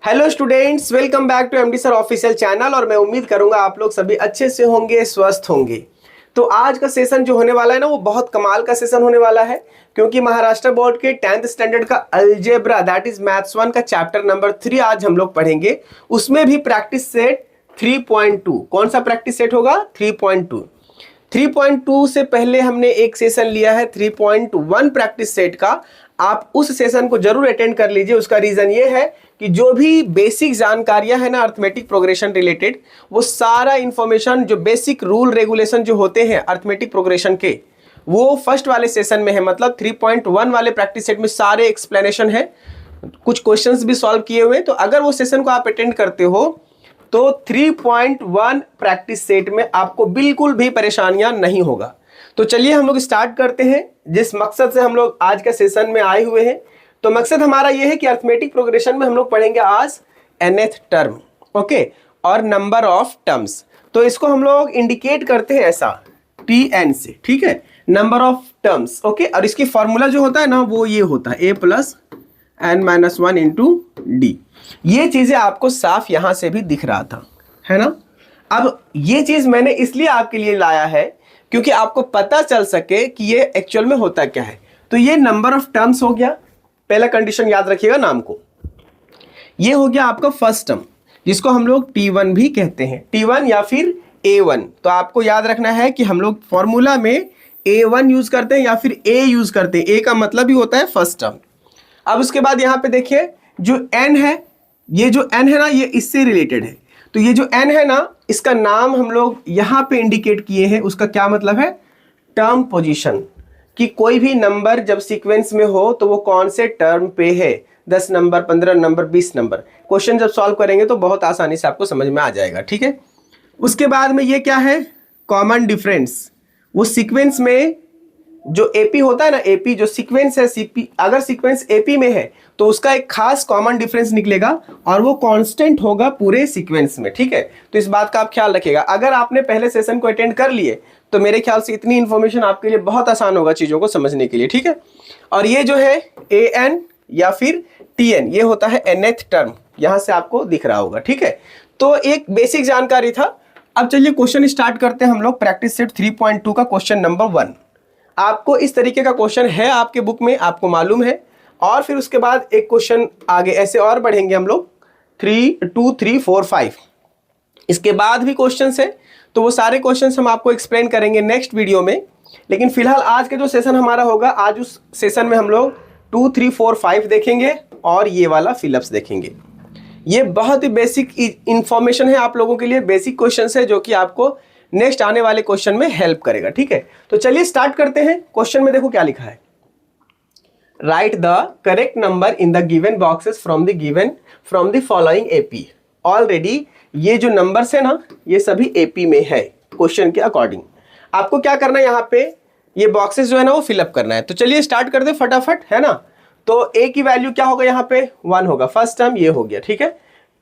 Hello students, welcome back to MD sir official channel. और मैं उम्मीद करूंगा आप लोग सभी अच्छे से होंगे, स्वस्थ होंगे। तो आज का सेशन जो होने वाला है ना, वो बहुत कमाल का सेशन होने वाला है, क्योंकि महाराष्ट्र बोर्ड के 10th स्टैंडर्ड का अलजेब्रा दैट इज मैथ्स 1 का चैप्टर नंबर 3 आज हम लोग पढ़ेंगे। उसमें भी प्रैक्टिस सेट 3.2। कौन सा प्रैक्टिस सेट होगा? 3.2। 3.2 से पहले हमने एक सेशन लिया है 3.1 प्रैक्टिस सेट का। आप उस सेशन को जरूर अटेंड कर लीजिए। उसका रीजन ये है कि जो भी बेसिक जानकारियां है ना अर्थमेटिक प्रोग्रेशन रिलेटेड, वो सारा इंफॉर्मेशन, जो बेसिक रूल रेगुलेशन जो होते हैं अर्थमेटिक प्रोग्रेशन के, वो फर्स्ट वाले सेशन में है। मतलब 3.1 वाले प्रैक्टिस सेट में सारे एक्सप्लेनेशन है, कुछ क्वेश्चंस भी सॉल्व किए हुए। तो अगर वो सेशन को आप अटेंड करते हो तो 3.1 प्रैक्टिस सेट में आपको बिल्कुल भी परेशानियां नहीं होगा। तो चलिए हम लोग स्टार्ट करते हैं जिस मकसद से हम लोग आज के सेशन में आए हुए हैं। तो मकसद हमारा यह है कि अर्थमेटिक प्रोग्रेशन में हम लोग पढ़ेंगे आज nth टर्म, ओके, और नंबर ऑफ टर्म्स। तो इसको हम लोग इंडिकेट करते हैं ऐसा tn से, ठीक है, नंबर ऑफ टर्म्स, ओके। और इसकी फॉर्मूला जो होता है ना, वो ये होता है a plus n-1 into D. ये चीजें आपको साफ यहां से भी दिख रहा था, है ना। अब ये चीज मैंने इसलिए आपके लिए लाया है क्योंकि आपको पता चल सके कि ये एक्चुअल में होता क्या है। तो ये नंबर ऑफ टर्म्स हो गया, पहला कंडीशन याद रखिएगा नाम को। ये हो गया आपका फर्स्ट टर्म, जिसको हम लोग T1 भी कहते हैं, T1 या फिर A1। तो आपको याद रखना है कि हम लोग फॉर्मूला में A1 यूज करते हैं या फिर A यूज करते हैं। A का मतलब ही होता है फर्स्ट टर्म। अब उसके बाद यहां पे देखिए जो n है, ये जो n है ना, ये इससे रिलेटेड है। तो ये जो n है ना, इसका नाम हम लोग यहां पे इंडिकेट किए हैं। उसका क्या मतलब है? टर्म पोजीशन, कि कोई भी नंबर जब सीक्वेंस में हो तो वो कौन से टर्म पे है। 10 नंबर, 15 नंबर, 20 नंबर। क्वेश्चन जब सॉल्व करेंगे तो बहुत आसानी से आपको समझ में आ जाएगा, ठीक है। उसके बाद में ये क्या है? Common difference. वो सीक्वेंस में जो एपी होता है ना, एपी जो सीक्वेंस है, सीपी, अगर सीक्वेंस एपी में है तो उसका एक खास कॉमन डिफरेंस निकलेगा और वो कांस्टेंट होगा पूरे सीक्वेंस में, ठीक है। तो इस बात का आप ख्याल रखिएगा। अगर आपने पहले सेशन को अटेंड कर लिए तो मेरे ख्याल से इतनी इंफॉर्मेशन आपके लिए बहुत आसान होगा चीजों को समझने के लिए, ठीक है। और ये जो है an या फिर tn, ये होता है nth टर्म, यहां से आपको दिख रहा होगा, ठीक है। तो एक बेसिक जानकारी था। अब चलिए क्वेश्चन स्टार्ट करते हैं हम लोग। प्रैक्टिस सेट 3.2 का क्वेश्चन नंबर 1। आपको इस तरीके का क्वेश्चन है आपके बुक में, आपको मालूम है। और फिर उसके बाद एक क्वेश्चन आगे ऐसे और बढ़ेंगे हम लोग, 3, 2, 3, 4, 5। इसके बाद भी क्वेश्चंस है, तो वो सारे क्वेश्चंस हम आपको एक्सप्लेन करेंगे नेक्स्ट वीडियो में। लेकिन फिलहाल आज के जो सेशन हमारा होगा, आज उस सेशन में हम लोग 2, 3, 4, 5 देखेंगे और ये वाला फिलअप्स देखेंगे। ये बहुत ही बेसिक इंफॉर्मेशन है आप लोगों के लिए, बेसिक क्वेश्चंस है जो कि आपको नेक्स्ट आने वाले क्वेश्चन में हेल्प करेगा, ठीक है। तो चलिए स्टार्ट करते हैं। क्वेश्चन में देखो क्या लिखा है। Right the correct number in the given boxes from the following AP. Already ये जो नंबर्स है ना, ये सभी एपी में है क्वेश्चन के अकॉर्डिंग। आपको क्या करना है, यहाँ पे ये बॉक्सेस जो है ना वो फिलअप करना है। तो चलिए स्टार्ट कर दे फटाफट, है ना। तो ए की वैल्यू क्या होगा? यहाँ पे 1 होगा, फर्स्ट टर्म ये हो गया, ठीक है।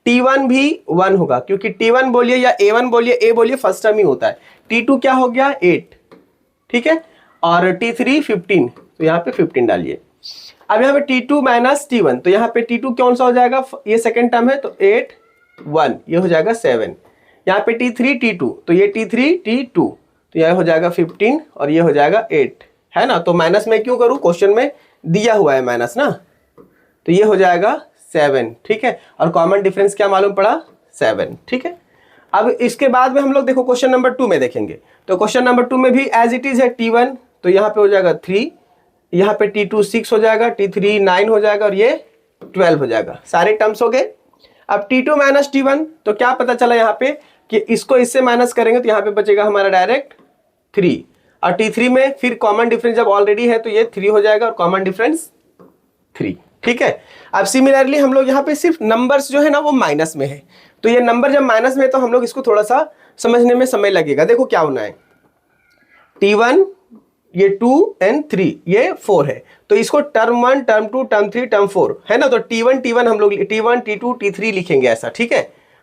T1 भी 1 होगा, क्योंकि T1 बोलिए या A1 बोलिए, A बोलिए, फर्स्ट टर्म ही होता है। T2 क्या हो गया? 8, ठीक है। और T3 15, तो यहाँ पे 15 डालिए। अब यहाँ पे T2 माइनस T1, तो यहाँ पे T2 कौन सा हो जाएगा? ये सेकेंड टर्म है, तो 8, 1, ये हो जाएगा 7। यहाँ पे T3 T2, तो ये T3 T2, तो यह हो जाएगा 15 और ये हो जाएगा 8, है ना। तो माइनस में क्यों करूँ? क्वेश्चन में दिया हुआ है माइनस ना, तो ये हो जाएगा 7, ठीक है। और कॉमन डिफरेंस क्या मालूम पड़ा? 7, ठीक है। अब इसके बाद में हम लोग देखो क्वेश्चन नंबर 2 में देखेंगे। तो क्वेश्चन नंबर 2 में भी एज इट इज है T1, तो यहाँ पे हो जाएगा 3, यहाँ पे T2 6 हो जाएगा, T3 9 हो जाएगा और ये 12 हो जाएगा। सारे टर्म्स हो गए। अब T2 माइनस T1, तो क्या पता चला यहाँ पे कि इसको इससे माइनस करेंगे तो यहाँ पे बचेगा हमारा डायरेक्ट 3। और T3 में फिर कॉमन डिफरेंस जब ऑलरेडी है तो ये 3 हो जाएगा और कॉमन डिफरेंस 3, ठीक है। अब सिमिलरली हम लोग यहाँ पे सिर्फ नंबर्स जो है ना वो माइनस में है, तो ये नंबर जब माइनस में है तो हम लोग इसको थोड़ा सा समझने में समय लगेगा। देखो क्या होना है, T1 ये 2 and 3 ये 4 है, तो इसको टर्म 1, टर्म 2, टर्म 3, टर्म 4 है ना। तो T1 हम लोग T1, T2, T3 लिखेंगे ऐसा, ठीक है।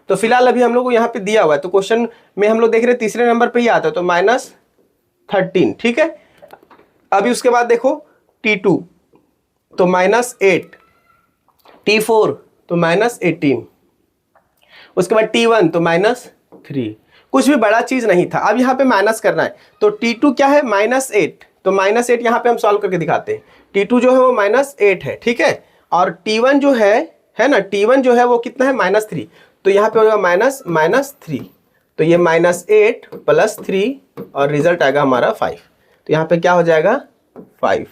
तो फिलहाल अभी हम लोग को यहाँ पे दिया हुआ है, तो क्वेश्चन में हम लोग देख रहे हैं तीसरे नंबर पे ही आता है, तो -13, ठीक है। अभी उसके बाद देखो T2 तो -8, T4 तो -18, उसके बाद T1 तो -3, कुछ भी बड़ा चीज नहीं था। अब यहाँ पे माइनस करना है, तो T2 क्या है -8, तो -8 यहाँ पे हम सॉल्व करके दिखाते हैं। T2 जो है वो -8 है, ठीक है, और T1 जो है ना, T1 जो है वो कितना है -3, तो यहाँ पे होगा -3, तो ये -8 + 3 और रिजल्ट आएगा हमारा 5, तो यहाँ पे क्या हो जाएगा 5,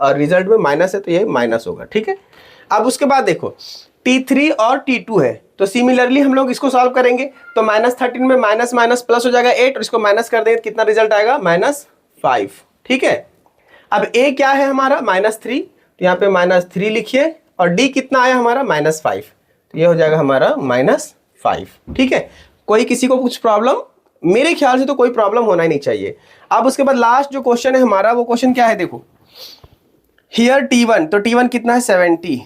और रिजल्ट में माइनस है तो ये माइनस होगा, ठीक है। अब उसके बाद देखो T3 और T2 है, तो सिमिलरली हम लोग इसको सॉल्व करेंगे, तो -13 में माइनस माइनस प्लस हो जाएगा 8, और इसको माइनस कर देंगे, कितना रिजल्ट आएगा -5, ठीक है। अब A क्या है हमारा -3, तो यहाँ पे -3 लिखिए, और D कितना आया हमारा -5, तो ये हो जाएगा हमारा -5, ठीक है। कोई किसी को कुछ प्रॉब्लम, मेरे ख्याल से तो कोई प्रॉब्लम होना ही नहीं चाहिए। अब उसके बाद लास्ट जो क्वेश्चन है हमारा, वो क्वेश्चन क्या है, देखो हियर T1, तो T1 कितना है 70,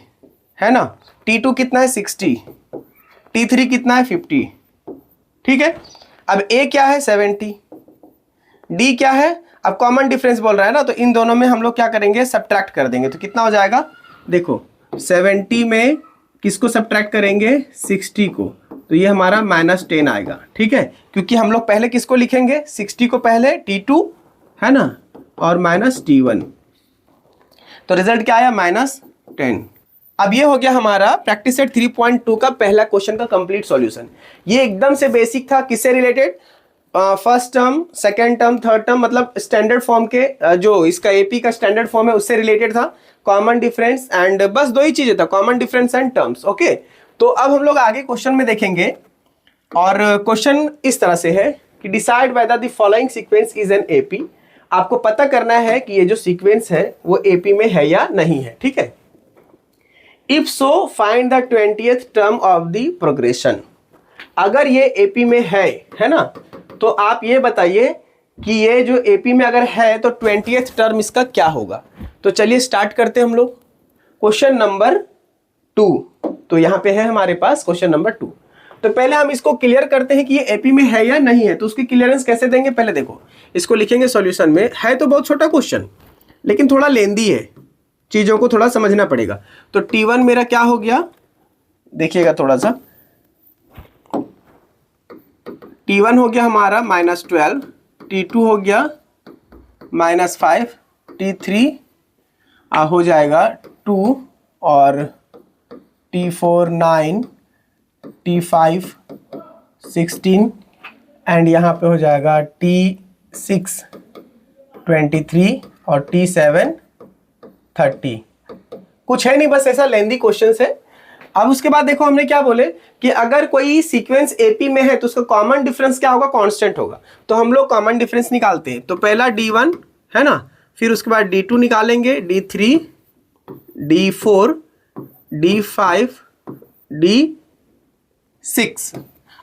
है ना, T2 कितना है 60, T3 कितना है 50, ठीक है। अब A क्या है 70, D क्या है, अब कॉमन डिफरेंस बोल रहा है ना, तो इन दोनों में हम लोग क्या करेंगे, सब्ट्रैक्ट कर देंगे, तो कितना हो जाएगा, देखो 70 में किसको सब्ट्रैक्ट करेंगे, 60 को, तो ये हमारा -10 आएगा, ठीक है, क्योंकि हम लोग पहले किसको लिखेंगे, 60 को पहले, T2 है ना, और -T1, तो रिजल्ट क्या आया -10। अब ये हो गया हमारा प्रैक्टिस सेट 3.2 का पहला क्वेश्चन का कंप्लीट सॉल्यूशन। ये एकदम से बेसिक था, किससे related, first term, second term, third term, मतलब स्टैंडर्ड फॉर्म के जो इसका एपी का स्टैंडर्ड फॉर्म है उससे रिलेटेड था, कॉमन डिफरेंस एंड बस दो ही चीजें था, common difference and terms, okay. तो अब हम लोग आगे क्वेश्चन में देखेंगे, और क्वेश्चन इस तरह से है कि decide whether the following sequence is an AP. आपको पता करना है कि ये जो सीक्वेंस है वो एपी में है या नहीं है, ठीक है। If so find the 20th term of the progression. अगर ये एपी में है ना, तो आप ये बताइए कि ये जो एपी में अगर है तो 20th टर्म इसका क्या होगा। तो चलिए स्टार्ट करते हैं हम लोग क्वेश्चन नंबर 2। तो यहाँ पे है हमारे पास क्वेश्चन नंबर 2। तो पहले हम इसको क्लियर करते हैं कि ये एपी में है या नहीं है। तो उसकी क्लियरेंस कैसे देंगे, पहले देखो इसको लिखेंगे सॉल्यूशन में। है तो बहुत छोटा क्वेश्चन लेकिन थोड़ा लेंदी है, चीजों को थोड़ा समझना पड़ेगा। तो T1 मेरा क्या हो गया, देखिएगा थोड़ा सा, T1 हो गया हमारा -12, T2 हो गया -5, T3 हो जाएगा 2, और T4 9, T5 16, एंड यहाँ पे हो जाएगा T6 23 और T7 30। कुछ है नहीं, बस ऐसा लेंदी क्वेश्चन है। अब उसके बाद देखो हमने क्या बोले कि अगर कोई सीक्वेंस एपी में है तो उसका कॉमन डिफरेंस क्या होगा, कांस्टेंट होगा। तो हम लोग कॉमन डिफरेंस निकालते हैं। तो पहला D1 है ना, फिर उसके बाद D2 निकालेंगे, D3, D4, D5, D6।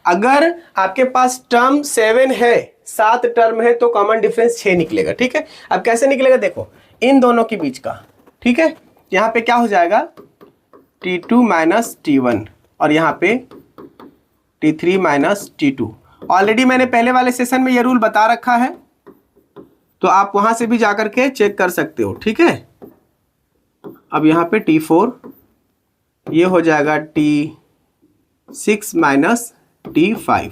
अगर आपके पास टर्म 7 है, 7 टर्म है, तो कॉमन डिफरेंस 6 निकलेगा, ठीक है। अब कैसे निकलेगा, देखो इन दोनों के बीच का, ठीक है। यहाँ पे क्या हो जाएगा, T2 - T1, और यहाँ पे T3 - T2। ऑलरेडी मैंने पहले वाले सेशन में ये रूल बता रखा है, तो आप वहां से भी जाकर के चेक कर सकते हो, ठीक है। अब यहाँ पे T4, ये हो जाएगा T6 - T5,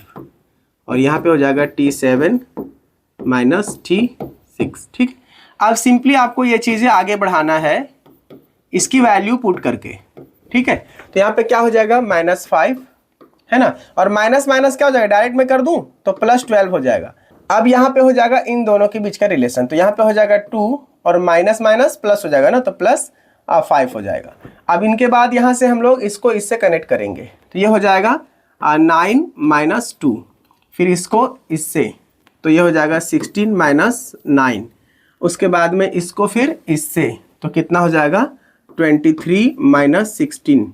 और यहाँ पे हो जाएगा T7 - T6, ठीक। अब सिंपली आपको ये चीजें आगे बढ़ाना है इसकी वैल्यू पुट करके, ठीक है। तो यहाँ पे क्या हो जाएगा -5 है ना, और माइनस माइनस क्या हो जाएगा, डायरेक्ट में कर दूं तो +12 हो जाएगा। अब यहाँ पे हो जाएगा इन दोनों के बीच का रिलेशन, तो यहाँ पे हो जाएगा 2 और माइनस माइनस प्लस हो जाएगा ना, तो +5 हो जाएगा। अब इनके बाद यहाँ से हम लोग इसको इससे कनेक्ट करेंगे, तो ये हो जाएगा 9 - 2, फिर इसको इससे, तो ये हो जाएगा 16 - 9, उसके बाद में इसको फिर इससे, तो कितना हो जाएगा 23 - 16,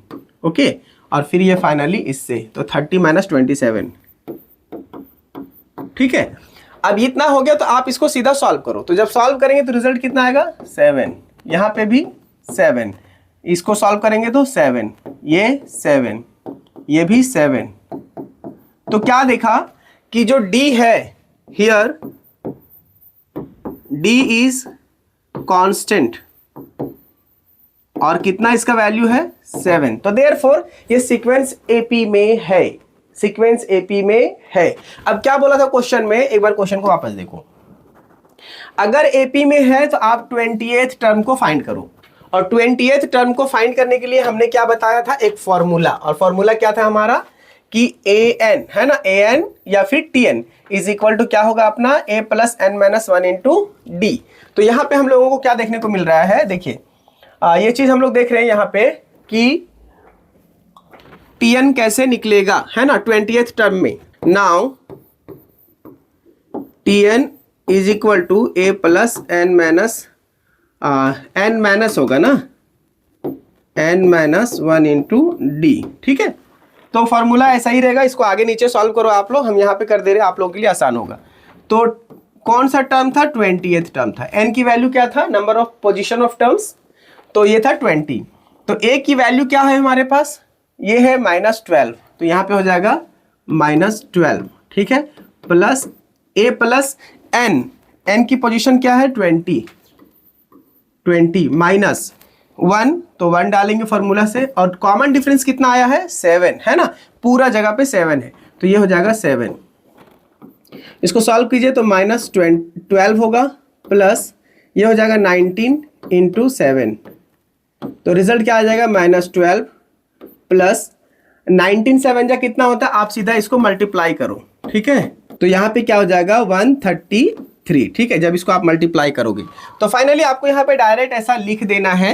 ओके, और फिर ये फाइनली इससे, तो 30 - 27, ठीक है। अब इतना हो गया, तो आप इसको सीधा सॉल्व करो। तो जब सॉल्व करेंगे तो रिजल्ट कितना आएगा 7, यहाँ पे भी 7, इसको सॉल्व करेंगे तो 7, ये 7, ये भी 7। तो क्या देखा कि जो D है हियर, D इज कांस्टेंट, और कितना इसका वैल्यू है 7। तो देयरफॉर ये सीक्वेंस एपी में है, सीक्वेंस एपी में है। अब क्या बोला था क्वेश्चन में, एक बार क्वेश्चन को वापस देखो। अगर एपी में है तो आप 20th टर्म को फाइंड करो, और 20th टर्म को फाइंड करने के लिए हमने क्या बताया था, एक फॉर्मूला, और फॉर्मूला क्या था हमारा कि an है ना, an या फिर tn इज इक्वल टू क्या होगा अपना a plus n minus 1 into d. तो यहाँ पे हम लोगों को क्या देखने को मिल रहा है, देखिए ये चीज हम लोग देख रहे हैं यहाँ पे कि tn कैसे निकलेगा, है ना, 20th टर्म में। Now tn is equal to a plus n minus n minus होगा ना, n माइनस 1 इंटू डी, ठीक है। तो फॉर्मूला ऐसा ही रहेगा, इसको आगे नीचे सॉल्व करो आप लोग, हम यहाँ पे कर दे रहे हैं, आप लोगों के लिए आसान होगा। तो कौन सा टर्म था, 20th टर्म था। n की वैल्यू क्या था, number of position of terms, तो ये था 20। तो a की वैल्यू क्या है हमारे पास, ये है -12, तो यहाँ पे हो जाएगा -12, ठीक है, plus a plus n, n की पोजीशन क्या है 20 माइनस 1, तो 1 डालेंगे फॉर्मूला से, और कॉमन डिफरेंस कितना आया है 7, है ना, पूरा जगह पे 7 है, तो ये हो जाएगा 7। इसको सॉल्व कीजिए तो -12 होगा, प्लस ये हो जाएगा 19 इंटू 7, तो रिजल्ट क्या आ जाएगा -12 प्लस 19 7 जा कितना होता है, आप सीधा इसको मल्टीप्लाई करो, ठीक है। तो यहाँ पे क्या हो जाएगा 133, ठीक है। जब इसको आप मल्टीप्लाई करोगे तो फाइनली आपको यहाँ पे डायरेक्ट ऐसा लिख देना है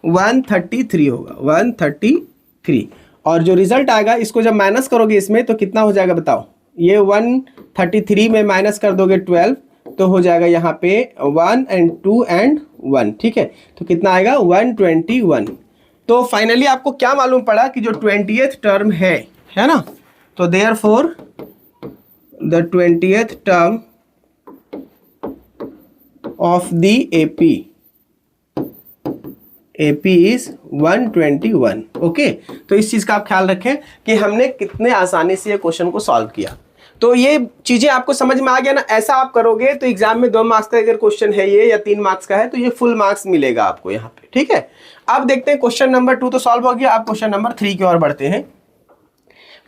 133 होगा, 133, और जो रिजल्ट आएगा इसको जब माइनस करोगे इसमें तो कितना हो जाएगा बताओ, ये 133 में माइनस कर दोगे 12, तो हो जाएगा यहाँ पे 1 and 2 and 1, ठीक है। तो कितना आएगा 121। तो फाइनली आपको क्या मालूम पड़ा कि जो 20th टर्म है ना, तो therefore the 20th term of the AP is 121, okay. तो इस चीज का आप ख्याल रखें कि हमने कितने आसानी से ये क्वेश्चन को सॉल्व किया। तो ये चीजें आपको समझ में आ गया ना, ऐसा आप करोगे तो एग्जाम में 2 मार्क्स का अगर क्वेश्चन है ये, या 3 मार्क्स का है, तो ये फुल मार्क्स मिलेगा आपको यहाँ पे, ठीक है। अब देखते हैं क्वेश्चन नंबर 2 तो सॉल्व हो गया, अब क्वेश्चन नंबर 3 की ओर बढ़ते हैं।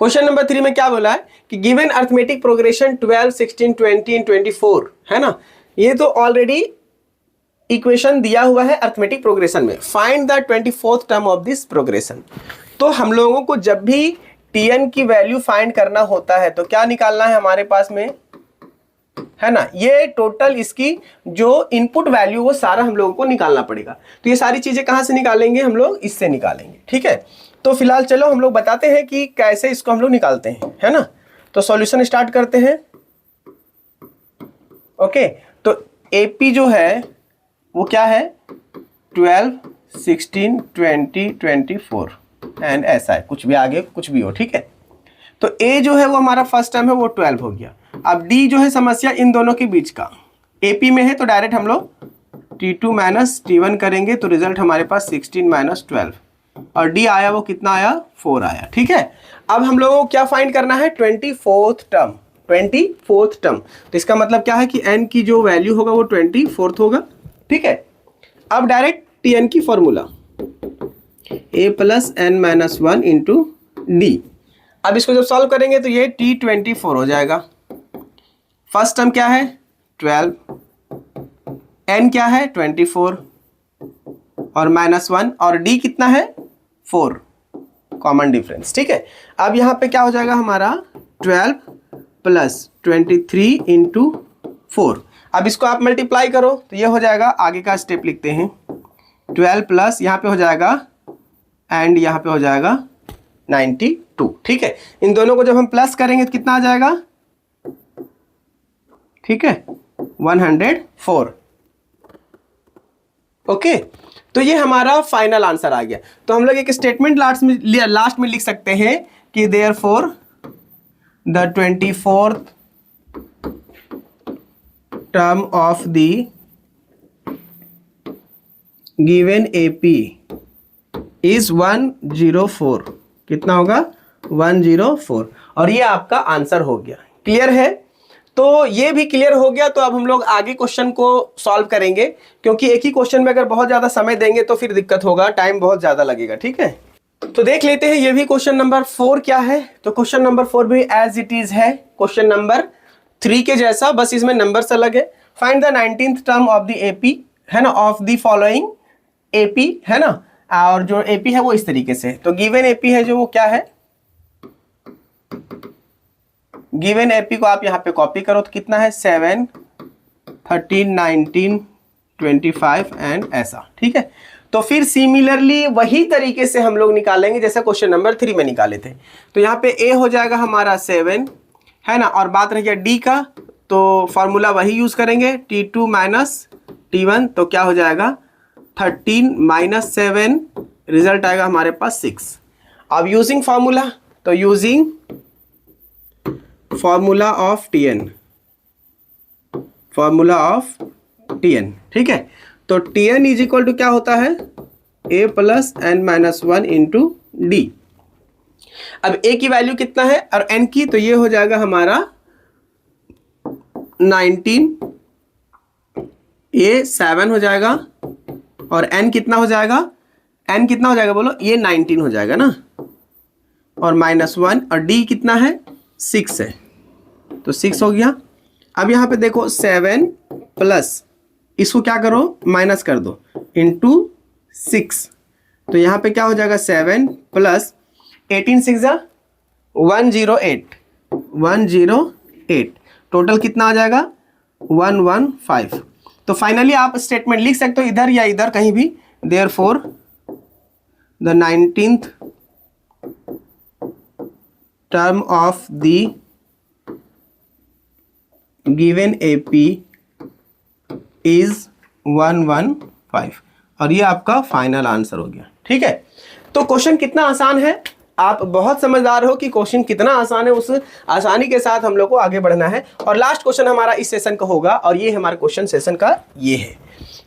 क्वेश्चन नंबर 3 में क्या बोला है कि गिवन अरिथमेटिक प्रोग्रेशन 12, 16, 20 and 24, है ना, ये तो ऑलरेडी इक्वेशन दिया हुआ है अरिथमेटिक प्रोग्रेशन में। Find the 24th term of this progression. तो हम लोगों को जब भी tn की वैल्यू फाइंड करना होता है तो क्या निकालना है हमारे पास में, है ना, ये टोटल इसकी जो इनपुट वैल्यू वो सारा हम लोगों को निकालना पड़ेगा। तो ये सारी चीजें कहां से निकालेंगे, हम लोग इससे निकालेंगे, ठीक है। तो फिलहाल चलो हम लोग बताते हैं कि कैसे इसको हम लोग निकालते हैं, है ना। तो सॉल्यूशन स्टार्ट करते हैं, ओके। तो AP जो है वो क्या है 12, 16, 20, 24 एंड ऐसा है, कुछ भी आगे कुछ भी हो, ठीक है। तो A जो है वो हमारा फर्स्ट टर्म है वो 12 हो गया। अब D जो है समस्या इन दोनों के बीच का, AP में है तो डायरेक्ट हम लोग T2 माइनस T1 करेंगे, तो रिजल्ट हमारे पास 16 माइनस 12, और D आया वो कितना आया 4 आया, ठीक है। अब हम लोगों को क्या फाइंड करना है 24th टर्म, 24th टर्म। तो इसका मतलब क्या है कि n की जो वैल्यू होगा वो 24th होगा, ठीक है। अब डायरेक्ट tn की formula a plus n minus 1 into D. अब इसको जब सॉल्व करेंगे तो ये T24 हो जाएगा। फर्स्ट टर्म क्या है 12, n क्या है 24 और -1, और d कितना है 4, कॉमन डिफरेंस, ठीक है। अब यहाँ पे क्या हो जाएगा हमारा 12 प्लस 23 इंटू 4। अब इसको आप मल्टीप्लाई करो तो ये हो जाएगा, आगे का स्टेप लिखते हैं 12 प्लस यहाँ पे हो जाएगा एंड यहाँ पे हो जाएगा 92, ठीक है। इन दोनों को जब हम प्लस करेंगे तो कितना आ जाएगा, ठीक है 104, ओके। तो ये हमारा फाइनल आंसर आ गया। तो हम लोग एक स्टेटमेंट लास्ट में लिख सकते हैं कि therefore the 24th term of the given AP is 104, कितना होगा 104, और ये आपका आंसर हो गया। क्लियर है। तो ये भी क्लियर हो गया। तो अब हम लोग आगे क्वेश्चन को सॉल्व करेंगे, क्योंकि एक ही क्वेश्चन में अगर बहुत ज्यादा समय देंगे तो फिर दिक्कत होगा, टाइम बहुत ज्यादा लगेगा। ठीक है, तो देख लेते हैं ये भी क्वेश्चन नंबर 4 क्या है। तो क्वेश्चन नंबर 4 भी एज इट इज है क्वेश्चन नंबर 3 के जैसा, बस इसमें नंबर्स अलग है। Find the 19th term of the AP, है ना, ऑफ द फॉलोइंग एपी, है ना। और जो एपी है वो इस तरीके से, तो गिवन एपी है जो वो क्या है, गिवन एपी को आप यहाँ पे कॉपी करो तो कितना है 7, 13, 19, 25 एंड ऐसा। ठीक है, तो फिर सिमिलरली वही तरीके से हम लोग निकालेंगे जैसा क्वेश्चन नंबर 3 में निकाले थे। तो यहाँ पे ए हो जाएगा हमारा 7, है ना, और बात रह गया डी का, तो फॉर्मूला वही यूज करेंगे T2 माइनस T1, तो क्या हो जाएगा 13 माइनस 7, रिजल्ट आएगा हमारे पास 6। अब यूजिंग फॉर्मूला, तो using formula of Tn, formula of Tn, ठीक है। तो Tn इज इक्वल टू क्या होता है a plus n minus 1 into D. अब a की वैल्यू कितना है और n की, तो ये हो जाएगा हमारा 19, ये 7 हो जाएगा और n कितना हो जाएगा, n कितना हो जाएगा बोलो, ये 19 हो जाएगा ना, और माइनस 1, और d कितना है 6 है, तो 6 हो गया। अब यहाँ पे देखो 7 प्लस, इसको क्या करो माइनस कर दो, इंटू 6, तो यहाँ पे क्या हो जाएगा 7 प्लस 18 6 108, 108, टोटल कितना आ जाएगा 115। तो फाइनली आप स्टेटमेंट लिख सकते हो इधर या इधर कहीं भी, therefore the 19th term of the given AP is 115, और ये आपका फाइनल आंसर हो गया। ठीक है, तो क्वेश्चन कितना आसान है, आप बहुत समझदार हो कि क्वेश्चन कितना आसान है, उस आसानी के साथ हम लोग को आगे बढ़ना है। और लास्ट क्वेश्चन हमारा इस सेशन का होगा, और ये हमारे क्वेश्चन सेशन का ये है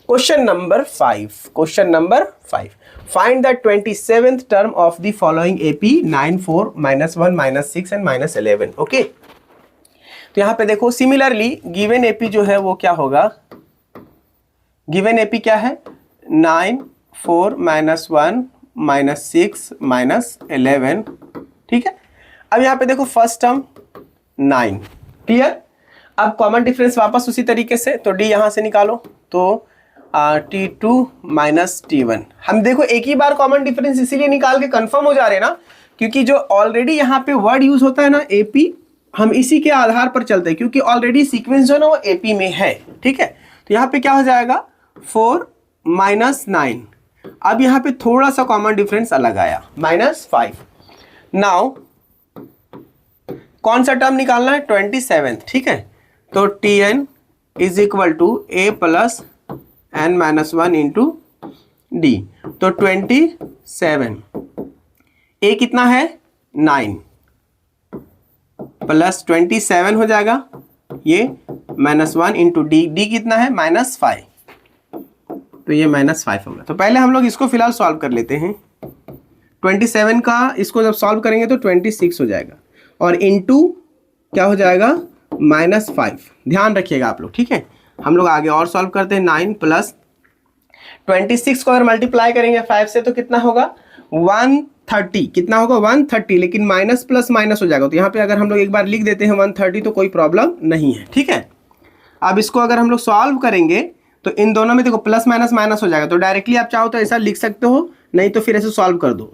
question number 5। Question number 5, find the 27th term of the following AP 9, 4, -1, -6 and -11। Okay, तो यहाँ पे देखो सिमिलरली गिवन एपी जो है वो क्या होगा, गिवन एपी क्या है 9, 4, -1, -6, -11। ठीक है, अब यहाँ पे देखो फर्स्ट टर्म 9, क्लियर। अब कॉमन डिफरेंस वापस उसी तरीके से, तो डी यहाँ से निकालो, तो T2 माइनस T1। हम देखो एक ही बार कॉमन डिफरेंस इसीलिए निकाल के कंफर्म हो जा रहे हैं ना, क्योंकि जो ऑलरेडी यहाँ पे वर्ड यूज होता है ना एपी, हम इसी के आधार पर चलते हैं, क्योंकि ऑलरेडी सीक्वेंस जो है ना वो एपी में है। ठीक है, तो यहाँ पे क्या हो जाएगा 4 -9। अब यहाँ पे थोड़ा सा कॉमन डिफरेंस अलग आया, -5। नाउ कौन सा टर्म निकालना है 27th। ठीक है, तो Tn is equal to a plus n minus 1 into d. तो 27, a कितना है 9 प्लस 27 हो जाएगा ये -1 इंटू डी, डी कितना है -5, तो ये -5 होगा। तो पहले हम लोग इसको फिलहाल सॉल्व कर लेते हैं। 27 का इसको जब सॉल्व करेंगे तो 26 हो जाएगा, और इंटू क्या हो जाएगा -5। ध्यान रखिएगा आप लोग, ठीक है। हम लोग आगे और सॉल्व करते हैं। 9 प्लस 26 को अगर मल्टीप्लाई करेंगे 5 से तो कितना होगा 130, कितना होगा 130, लेकिन माइनस प्लस माइनस हो जाएगा, तो यहाँ पे अगर हम लोग एक बार लिख देते हैं 130 तो कोई प्रॉब्लम नहीं है। ठीक है, अब इसको अगर हम लोग सॉल्व करेंगे तो इन दोनों में देखो प्लस माइनस माइनस हो जाएगा, तो डायरेक्टली आप चाहो तो ऐसा लिख सकते हो, नहीं तो फिर ऐसे सॉल्व कर दो,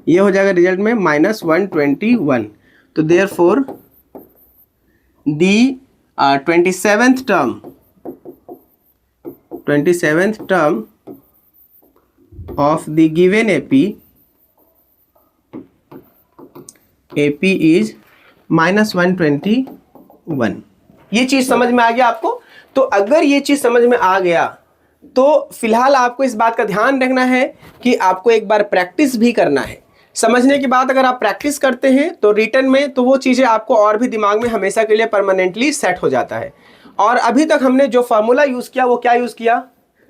ये हो जाएगा रिजल्ट में -121। तो therefore the 27th term of the given AP is -121। ये चीज समझ में आ गया आपको? तो अगर ये चीज समझ में आ गया तो फिलहाल आपको इस बात का ध्यान रखना है कि आपको एक बार प्रैक्टिस भी करना है। समझने के बाद अगर आप प्रैक्टिस करते हैं तो रिटर्न में तो वो चीज़ें आपको और भी दिमाग में हमेशा के लिए परमानेंटली सेट हो जाता है। और अभी तक हमने जो फार्मूला यूज़ किया वो क्या यूज़ किया,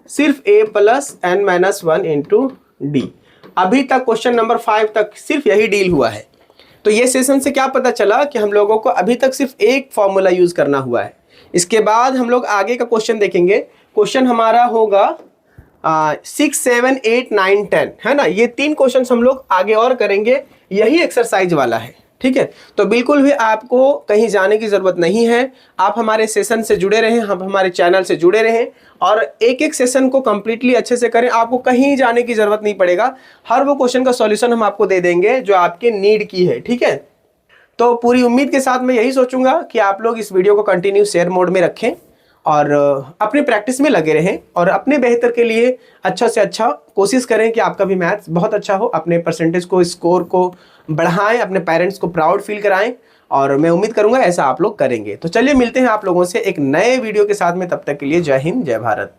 सिर्फ a plus n minus 1 into D. अभी तक क्वेश्चन नंबर 5 तक सिर्फ यही डील हुआ है। तो ये सेशन से क्या पता चला कि हम लोगों को अभी तक सिर्फ एक फॉर्मूला यूज करना हुआ है। इसके बाद हम लोग आगे का क्वेश्चन देखेंगे। क्वेश्चन हमारा होगा 6, 7, 8, 9, 10, है ना। ये 3 क्वेश्चन हम लोग आगे और करेंगे, यही एक्सरसाइज वाला है, ठीक है। तो बिल्कुल भी आपको कहीं जाने की जरूरत नहीं है, आप हमारे सेशन से जुड़े रहें, हम हमारे चैनल से जुड़े रहें और एक एक सेशन को कंप्लीटली अच्छे से करें। आपको कहीं जाने की जरूरत नहीं पड़ेगा, हर वो क्वेश्चन का सॉल्यूशन हम आपको दे देंगे जो आपके नीड की है, ठीक है। तो पूरी उम्मीद के साथ मैं यही सोचूंगा कि आप लोग इस वीडियो को कंटिन्यू शेयर मोड में रखें और अपने प्रैक्टिस में लगे रहें और अपने बेहतर के लिए अच्छा से अच्छा कोशिश करें कि आपका भी मैथ्स बहुत अच्छा हो, अपने परसेंटेज को, स्कोर को बढ़ाएं, अपने पेरेंट्स को प्राउड फील कराएं और मैं उम्मीद करूंगा ऐसा आप लोग करेंगे। तो चलिए मिलते हैं आप लोगों से एक नए वीडियो के साथ में, तब तक के लिए जय हिंद, जय भारत।